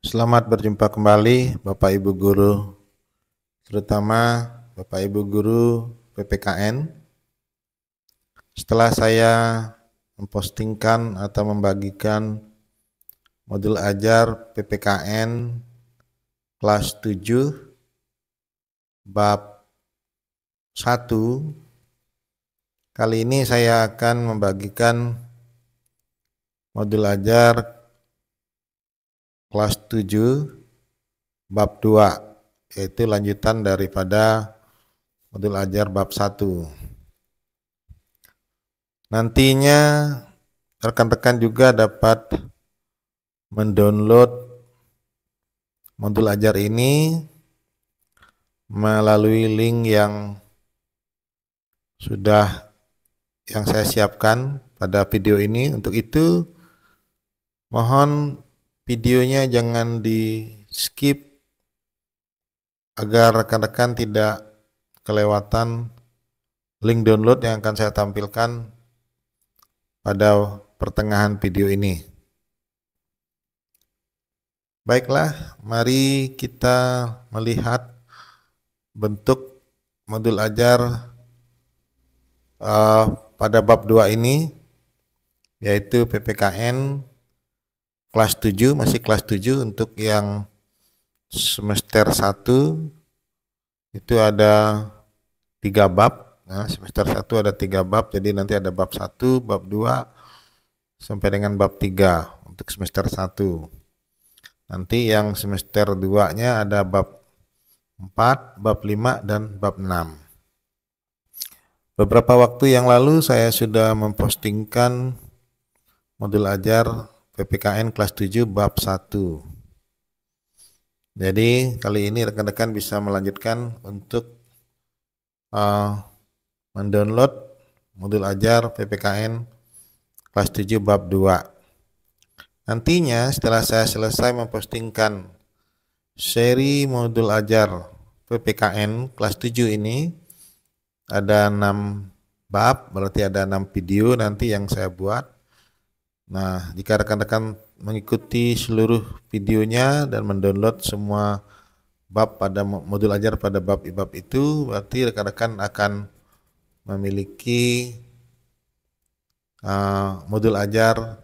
Selamat berjumpa kembali Bapak Ibu Guru, terutama Bapak Ibu Guru PPKN. Setelah saya mempostingkan atau membagikan modul ajar PPKN kelas 7 bab 1, kali ini saya akan membagikan modul ajar kelas 7 bab 2, yaitu lanjutan daripada modul ajar bab 1. Nantinya rekan-rekan juga dapat mendownload modul ajar ini melalui link yang saya siapkan pada video ini. Untuk itu mohon videonya jangan di skip agar rekan-rekan tidak kelewatan link download yang akan saya tampilkan pada pertengahan video ini. Baiklah, mari kita melihat bentuk modul ajar pada bab 2 ini, yaitu PPKN kelas 7, masih kelas 7 untuk yang semester 1 itu ada 3 bab. Nah, semester 1 ada 3 bab, jadi nanti ada bab 1, bab 2 sampai dengan bab 3 untuk semester 1. Nanti yang semester 2-nya ada bab 4, bab 5, dan bab 6. Beberapa waktu yang lalu saya sudah mempostingkan modul ajar PPKN kelas 7 bab 1. Jadi kali ini rekan-rekan bisa melanjutkan untuk mendownload modul ajar PPKN kelas 7 bab 2. Nantinya setelah saya selesai mempostingkan seri modul ajar PPKN kelas 7 ini, ada 6 bab, berarti ada 6 video nanti yang saya buat. Nah, jika rekan-rekan mengikuti seluruh videonya dan mendownload semua bab pada modul ajar pada bab itu, berarti rekan-rekan akan memiliki modul ajar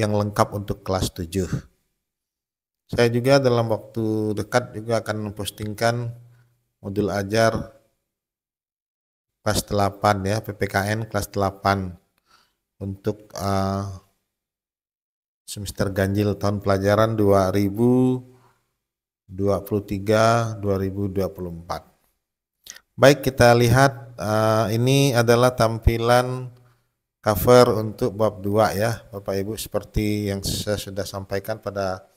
yang lengkap untuk kelas 7. Saya juga dalam waktu dekat juga akan mempostingkan modul ajar kelas 8 ya, PPKN kelas 8 untuk semester ganjil tahun pelajaran 2023-2024. Baik, kita lihat ini adalah tampilan cover untuk bab 2 ya Bapak Ibu, seperti yang saya sudah sampaikan pada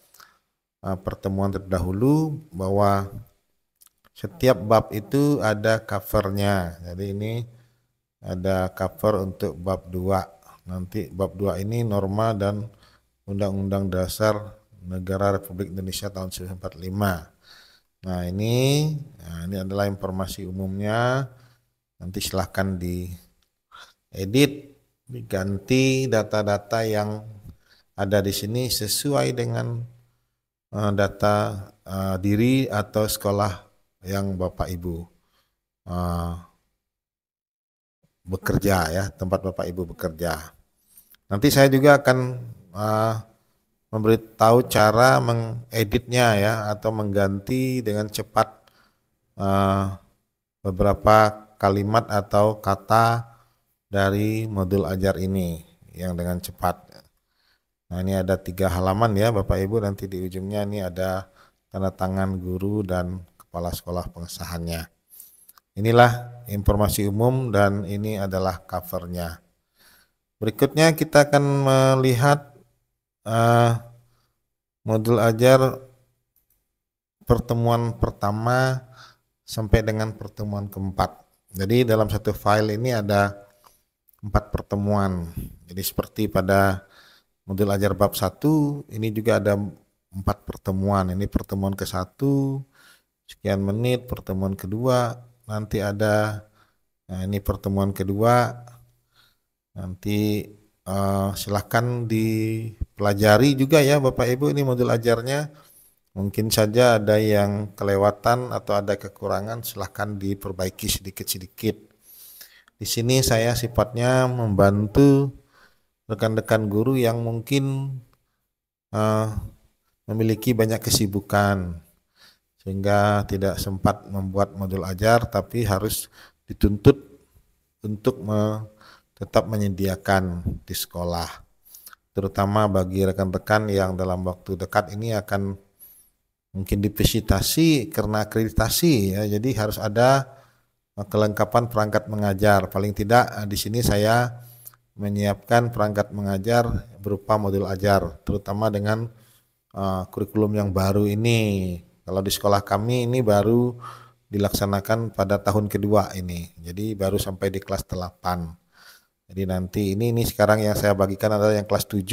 pertemuan terdahulu bahwa setiap bab itu ada covernya. Jadi ini ada cover untuk bab 2. Nanti bab 2 ini norma dan Undang-Undang Dasar Negara Republik Indonesia tahun 1945. Nah, ini adalah informasi umumnya. Nanti silahkan diedit, diganti data-data yang ada di sini sesuai dengan data diri atau sekolah yang Bapak Ibu bekerja ya, tempat Bapak Ibu bekerja. Nanti saya juga akan memberitahu cara mengeditnya ya, atau mengganti dengan cepat beberapa kalimat atau kata dari modul ajar ini yang dengan cepat. Nah, ini ada 3 halaman ya Bapak Ibu, nanti di ujungnya ini ada tanda tangan guru dan kepala sekolah pengesahannya. Inilah informasi umum dan ini adalah covernya. Berikutnya kita akan melihat modul ajar pertemuan pertama sampai dengan pertemuan keempat. Jadi dalam satu file ini ada 4 pertemuan. Jadi seperti pada modul ajar bab 1, ini juga ada 4 pertemuan. Ini pertemuan ke-1 sekian menit, pertemuan kedua nanti ada, nah ini pertemuan kedua. Nanti silahkan dipelajari juga ya Bapak Ibu, ini modul ajarnya Mungkin saja ada yang kelewatan atau ada kekurangan, silahkan diperbaiki sedikit-sedikit. Di sini saya sifatnya membantu rekan-rekan guru yang mungkin eh, memiliki banyak kesibukan sehingga tidak sempat membuat modul ajar, tapi harus dituntut untuk tetap menyediakan di sekolah, terutama bagi rekan-rekan yang dalam waktu dekat ini akan mungkin divisitasi karena akreditasi ya, jadi harus ada kelengkapan perangkat mengajar. Paling tidak di sini saya menyiapkan perangkat mengajar berupa modul ajar, terutama dengan kurikulum yang baru ini. Kalau di sekolah kami ini baru dilaksanakan pada tahun kedua ini, jadi baru sampai di kelas 8. Jadi nanti ini sekarang yang saya bagikan adalah yang kelas 7,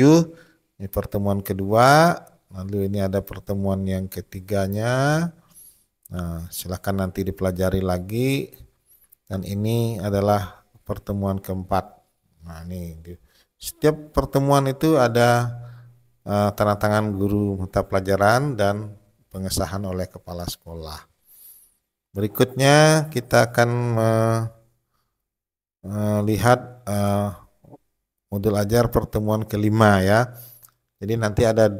ini pertemuan kedua, lalu ini ada pertemuan yang ketiganya. Nah, silakan nanti dipelajari lagi, dan ini adalah pertemuan keempat. Nah, ini setiap pertemuan itu ada tanda tangan guru mata pelajaran dan pengesahan oleh kepala sekolah. Berikutnya kita akan lihat modul ajar pertemuan kelima ya. Jadi nanti ada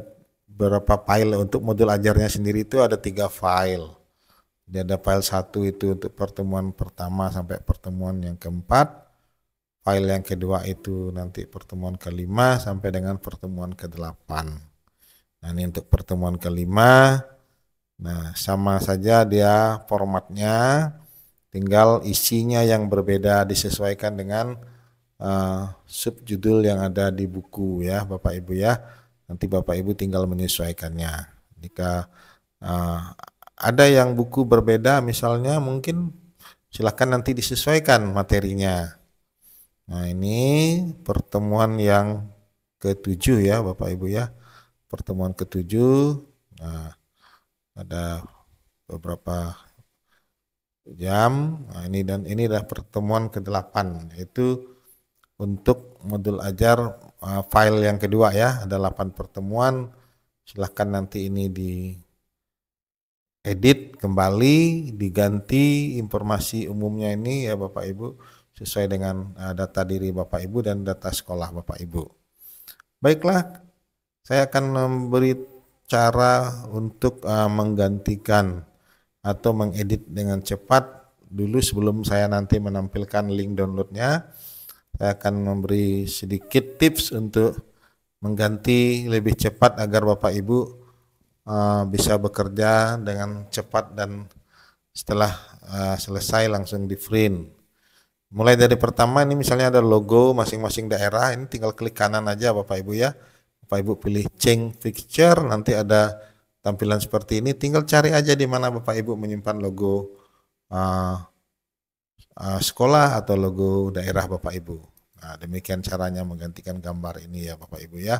beberapa file untuk modul ajarnya sendiri, itu ada 3 file. Jadi ada file 1 itu untuk pertemuan pertama sampai pertemuan yang keempat. File yang kedua itu nanti pertemuan kelima sampai dengan pertemuan ke-8. Nah, ini untuk pertemuan kelima. Nah, sama saja dia formatnya, tinggal isinya yang berbeda disesuaikan dengan subjudul yang ada di buku ya Bapak Ibu ya. Nanti Bapak Ibu tinggal menyesuaikannya. Jika ada yang buku berbeda misalnya, mungkin silakan nanti disesuaikan materinya. Nah, ini pertemuan yang ke-7 ya Bapak Ibu ya. Pertemuan ke-7. Nah, ada beberapa jam. Nah, ini dan ini adalah pertemuan ke-8, yaitu untuk modul ajar file yang kedua ya. Ada 8 pertemuan. Silahkan nanti ini diedit kembali, diganti informasi umumnya ini ya Bapak Ibu, sesuai dengan data diri Bapak Ibu dan data sekolah Bapak Ibu. Baiklah, saya akan memberi cara untuk menggantikan atau mengedit dengan cepat dulu sebelum saya nanti menampilkan link downloadnya. Saya akan memberi sedikit tips untuk mengganti lebih cepat agar Bapak Ibu bisa bekerja dengan cepat dan setelah selesai langsung di print. Mulai dari pertama ini misalnya ada logo masing-masing daerah, ini tinggal klik kanan aja Bapak Ibu ya. Bapak Ibu pilih change picture, nanti ada tampilan seperti ini, tinggal cari aja di mana Bapak Ibu menyimpan logo sekolah atau logo daerah Bapak Ibu. Nah, demikian caranya menggantikan gambar ini ya Bapak Ibu ya.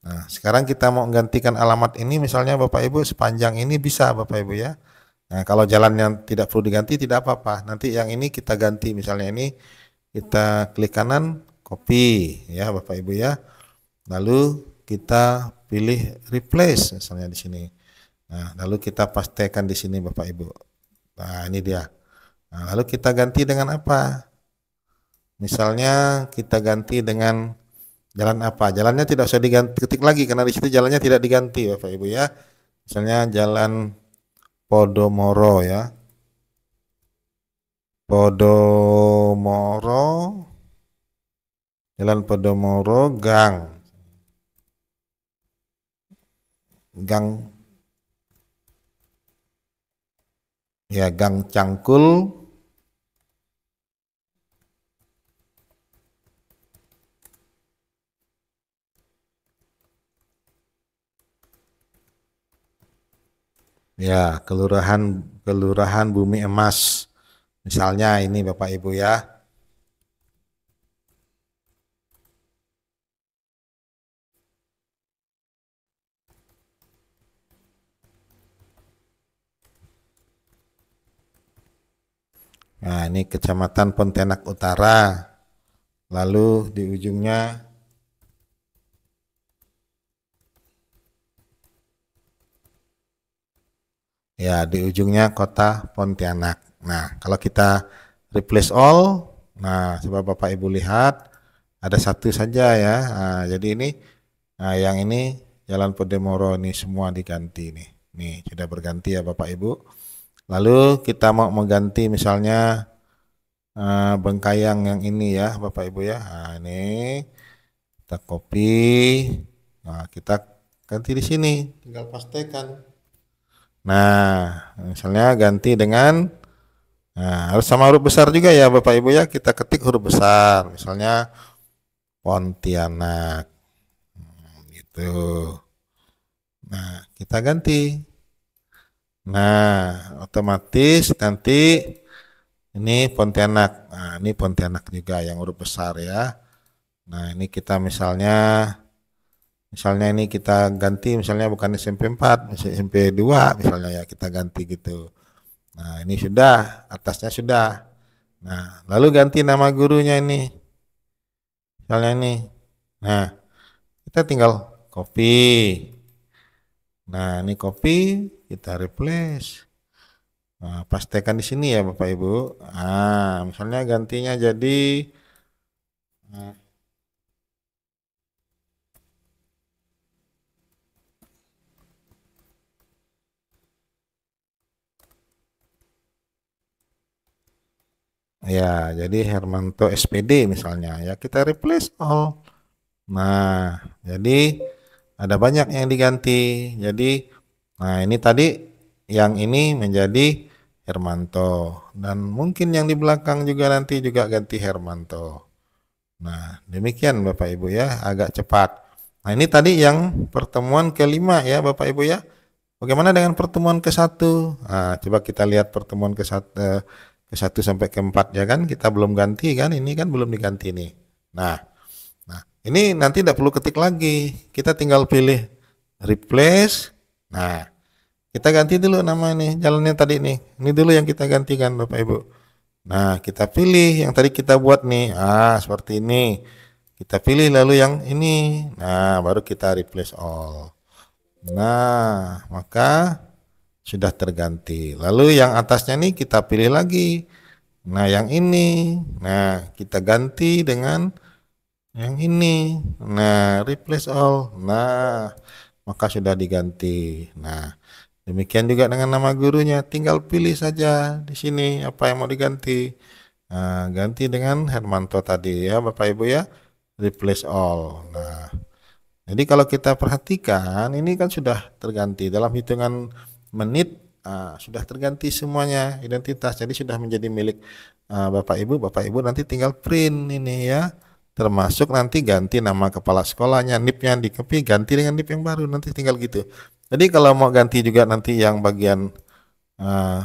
Nah, sekarang kita mau menggantikan alamat ini, misalnya Bapak Ibu sepanjang ini bisa Bapak Ibu ya. Nah, kalau jalan yang tidak perlu diganti tidak apa-apa. Nanti yang ini kita ganti, misalnya ini kita klik kanan, copy ya Bapak Ibu ya. Lalu kita pilih replace misalnya di sini. Nah, lalu kita pastekan di sini Bapak Ibu. Nah, ini dia. Nah, lalu kita ganti dengan apa? Misalnya kita ganti dengan jalan apa? Jalannya tidak usah diganti ketik lagi karena di situ jalannya tidak diganti Bapak Ibu ya. Misalnya jalan Podomoro ya. Podomoro, Jalan Podomoro, Gang ya, Gang Cangkul. Ya, Kelurahan Bumi Emas. Misalnya ini Bapak Ibu ya. Nah, ini Kecamatan Pontianak Utara. Lalu di ujungnya Ya, di ujungnya kota Pontianak. Nah, kalau kita replace all, nah coba Bapak Ibu lihat ada satu saja ya. Nah, jadi ini, nah yang ini Jalan Podomoro ini semua diganti nih. Nih sudah berganti ya Bapak Ibu. Lalu kita mau mengganti misalnya Bengkayang yang ini ya Bapak Ibu ya. Nah, ini kita copy. Nah, kita ganti di sini, tinggal pastekan. Nah, misalnya ganti dengan, nah, harus sama huruf besar juga ya Bapak Ibu ya. Kita ketik huruf besar, misalnya Pontianak, gitu. Nah, kita ganti. Nah, otomatis nanti ini Pontianak. Nah, ini Pontianak juga yang huruf besar ya. Nah, ini kita misalnya ini kita ganti misalnya bukan SMP 4, SMP 2 misalnya ya kita ganti gitu. Nah, ini sudah, atasnya sudah. Nah, lalu ganti nama gurunya ini. Misalnya ini. Nah, kita tinggal copy. Nah, ini copy, kita replace. Nah, pastekan di sini ya Bapak Ibu. Nah, misalnya gantinya jadi nah, ya, jadi Hermanto SPD misalnya ya kita replace all. Nah, jadi ada banyak yang diganti. Jadi, nah ini tadi yang ini menjadi Hermanto dan mungkin yang di belakang juga nanti juga ganti Hermanto. Nah, demikian Bapak Ibu ya, agak cepat. Nah, ini tadi yang pertemuan kelima ya Bapak Ibu ya. Bagaimana dengan pertemuan ke satu? Nah, coba kita lihat pertemuan ke satu sampai ke 4 ya kan, kita belum ganti kan, ini kan belum diganti nih. Nah, ini nanti tidak perlu ketik lagi, kita tinggal pilih replace. Nah, kita ganti dulu nama ini, jalannya tadi nih. Ini dulu yang kita gantikan Bapak Ibu. Nah, kita pilih yang tadi kita buat nih. Seperti ini. Kita pilih lalu yang ini. Nah, baru kita replace all. Nah, maka sudah terganti. Lalu yang atasnya nih kita pilih lagi. Nah, yang ini. Nah, kita ganti dengan yang ini. Nah, replace all. Nah, maka sudah diganti. Nah, demikian juga dengan nama gurunya. Tinggal pilih saja di sini apa yang mau diganti. Nah, ganti dengan Hermanto tadi ya Bapak Ibu ya. Replace all. Nah, jadi kalau kita perhatikan ini kan sudah terganti dalam hitungan menit. Sudah terganti semuanya identitas. Jadi sudah menjadi milik Bapak Ibu. Bapak Ibu nanti tinggal print ini ya. Termasuk nanti ganti nama kepala sekolahnya, NIP-nya di copy, ganti dengan NIP yang baru, nanti tinggal gitu. Jadi kalau mau ganti juga nanti yang bagian uh,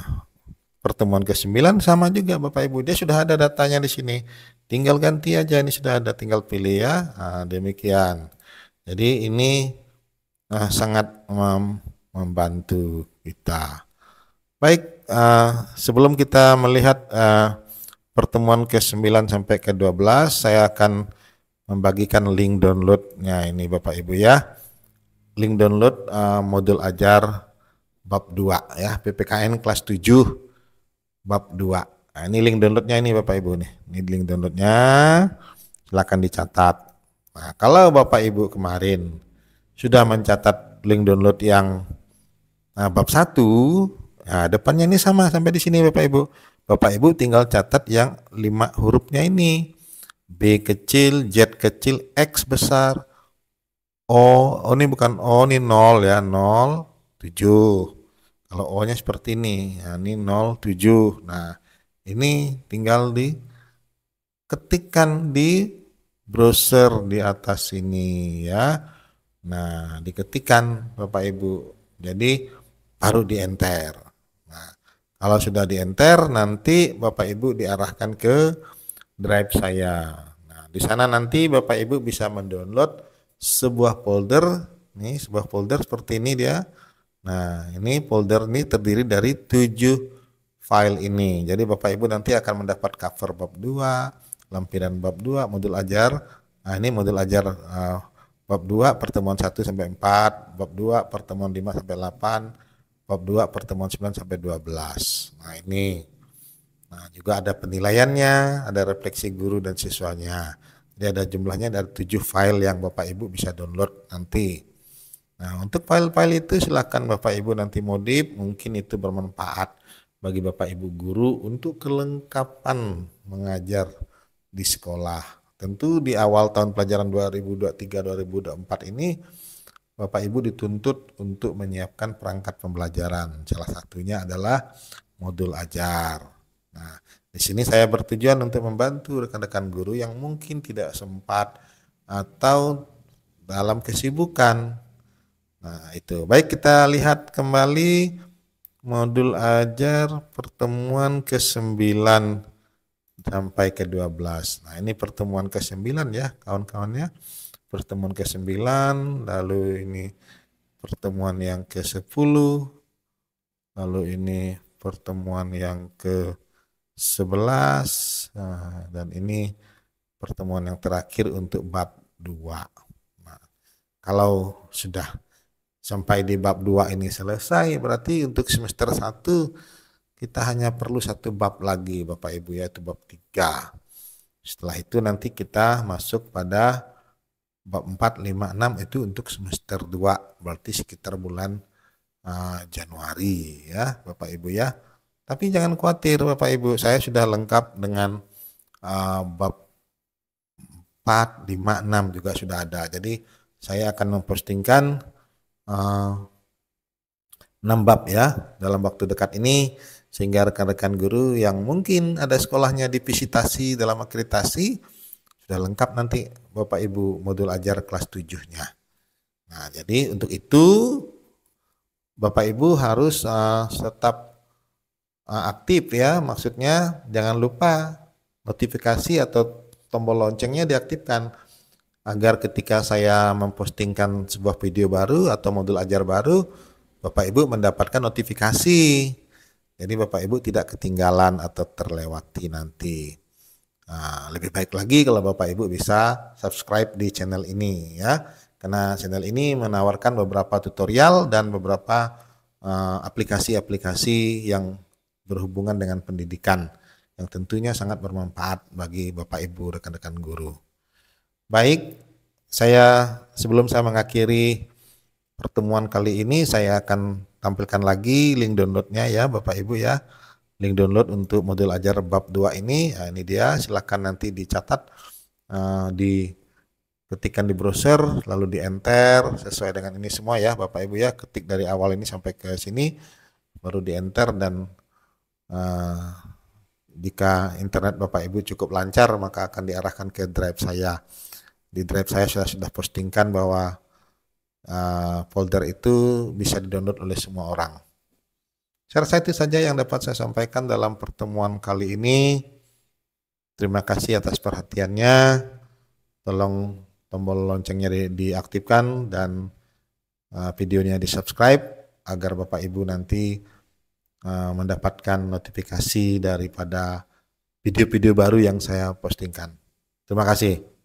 pertemuan ke-9 sama juga Bapak Ibu, dia sudah ada datanya di sini. Tinggal ganti aja, ini sudah ada, tinggal pilih ya. Demikian. Jadi ini sangat membantu kita. Baik, sebelum kita melihat pertemuan ke-9 sampai ke-12, saya akan membagikan link downloadnya ini Bapak Ibu ya. Link download modul ajar bab 2 ya, PPKN kelas 7 bab 2. Nah, ini link downloadnya ini Bapak Ibu nih. Ini link downloadnya, silakan dicatat. Nah, kalau Bapak Ibu kemarin sudah mencatat link download yang bab 1, nah depannya ini sama sampai di sini Bapak Ibu. Bapak Ibu tinggal catat yang 5 hurufnya ini. B kecil, Z kecil, X besar. O ini bukan O, ini 0 ya, 0, 7. Kalau O-nya seperti ini, nah, ini 0, 7. Nah, ini tinggal diketikkan di browser di atas ini ya. Nah, diketikkan Bapak Ibu. Jadi baru di enter. Nah, kalau sudah di enter nanti Bapak Ibu diarahkan ke drive saya. Nah, di sana nanti Bapak Ibu bisa mendownload sebuah folder. Nih, sebuah folder seperti ini dia. Nah, ini folder ini terdiri dari 7 file ini. Jadi Bapak Ibu nanti akan mendapat cover bab 2, lampiran bab 2, modul ajar. Nah, ini modul ajar bab 2 pertemuan 1 sampai 4, bab 2 pertemuan 5 sampai 8, bab 2 pertemuan 9 sampai 12. Nah, ini. Nah, juga ada penilaiannya, ada refleksi guru dan siswanya. Jadi ada jumlahnya ada 7 file yang Bapak Ibu bisa download nanti. Nah, untuk file-file itu silakan Bapak Ibu nanti modif, mungkin itu bermanfaat bagi Bapak Ibu guru untuk kelengkapan mengajar di sekolah. Tentu di awal tahun pelajaran 2023-2024 ini Bapak Ibu dituntut untuk menyiapkan perangkat pembelajaran. Salah satunya adalah modul ajar. Nah, di sini saya bertujuan untuk membantu rekan-rekan guru yang mungkin tidak sempat atau dalam kesibukan. Nah, itu. Baik, kita lihat kembali modul ajar pertemuan ke-9 sampai ke-12. Nah, ini pertemuan ke-9 ya, kawan-kawannya. Pertemuan ke-9, lalu ini pertemuan yang ke-10, lalu ini pertemuan yang ke-11, nah, dan ini pertemuan yang terakhir untuk bab 2. Nah, kalau sudah sampai di bab 2 ini selesai, berarti untuk semester 1 kita hanya perlu satu bab lagi Bapak Ibu, yaitu bab 3. Setelah itu nanti kita masuk pada bab 4, 5, 6 itu untuk semester 2, berarti sekitar bulan Januari ya Bapak Ibu ya. Tapi jangan khawatir Bapak Ibu, saya sudah lengkap dengan bab 4, 5, 6 juga sudah ada. Jadi saya akan mempostingkan 6 bab ya dalam waktu dekat ini, sehingga rekan-rekan guru yang mungkin ada sekolahnya di visitasi dalam akreditasi sudah lengkap nanti Bapak Ibu modul ajar kelas 7-nya. Nah, jadi untuk itu Bapak Ibu harus tetap aktif ya, maksudnya jangan lupa notifikasi atau tombol loncengnya diaktifkan agar ketika saya mempostingkan sebuah video baru atau modul ajar baru, Bapak Ibu mendapatkan notifikasi. Jadi Bapak Ibu tidak ketinggalan atau terlewati nanti. Nah, lebih baik lagi kalau Bapak Ibu bisa subscribe di channel ini ya. Karena channel ini menawarkan beberapa tutorial dan beberapa aplikasi-aplikasi yang berhubungan dengan pendidikan yang tentunya sangat bermanfaat bagi Bapak Ibu rekan-rekan guru. Baik, sebelum saya mengakhiri pertemuan kali ini, saya akan tampilkan lagi link downloadnya ya Bapak Ibu ya. Link download untuk modul ajar bab 2 ini, nah, ini dia, silakan nanti dicatat, diketikkan di browser, lalu di enter sesuai dengan ini semua ya Bapak Ibu ya, ketik dari awal ini sampai ke sini, baru di enter, dan jika internet Bapak Ibu cukup lancar maka akan diarahkan ke drive saya. Di drive saya sudah postingkan bahwa folder itu bisa di-download oleh semua orang. Saya rasa itu saja yang dapat saya sampaikan dalam pertemuan kali ini. Terima kasih atas perhatiannya. Tolong tombol loncengnya diaktifkan dan videonya di-subscribe agar Bapak Ibu nanti mendapatkan notifikasi daripada video-video baru yang saya postingkan. Terima kasih.